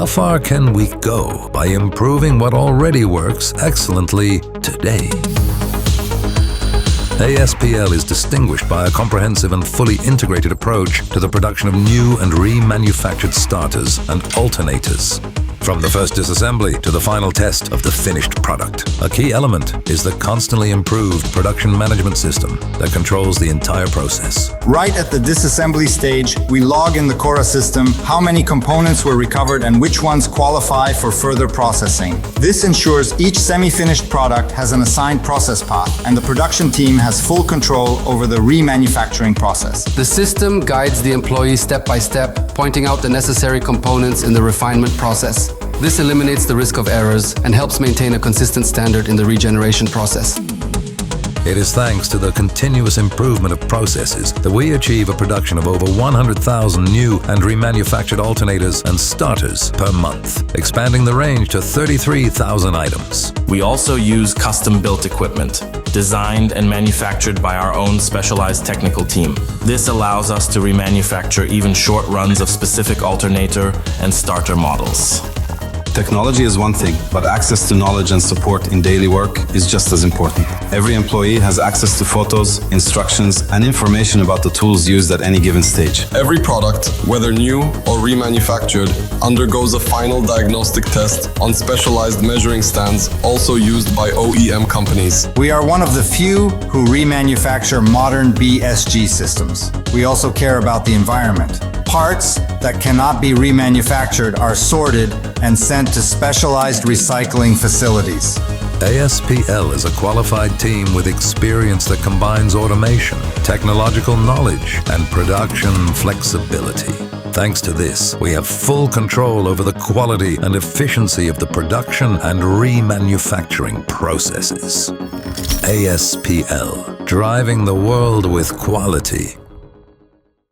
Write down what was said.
How far can we go by improving what already works excellently today? ASPL is distinguished by a comprehensive and fully integrated approach to the production of new and remanufactured starters and alternators. From the first disassembly to the final test of the finished product, a key element is the constantly improved production management system that controls the entire process. Right at the disassembly stage, we log in the Cora system how many components were recovered and which ones qualify for further processing. This ensures each semi-finished product has an assigned process path, and the production team has full control over the remanufacturing process. The system guides the employee step by step, pointing out the necessary components in the refinement process. This eliminates the risk of errors and helps maintain a consistent standard in the regeneration process. It is thanks to the continuous improvement of processes that we achieve a production of over 100,000 new and remanufactured alternators and starters per month, expanding the range to 33,000 items. We also use custom-built equipment, designed and manufactured by our own specialized technical team. This allows us to remanufacture even short runs of specific alternator and starter models. Technology is one thing, but access to knowledge and support in daily work is just as important. Every employee has access to photos, instructions, and information about the tools used at any given stage. Every product, whether new or remanufactured, undergoes a final diagnostic test on specialized measuring stands also used by OEM companies. We are one of the few who remanufacture modern BSG systems. We also care about the environment. Parts that cannot be remanufactured are sorted and sent to specialized recycling facilities. ASPL is a qualified team with experience that combines automation, technological knowledge, and production flexibility. Thanks to this, we have full control over the quality and efficiency of the production and remanufacturing processes. ASPL, driving the world with quality.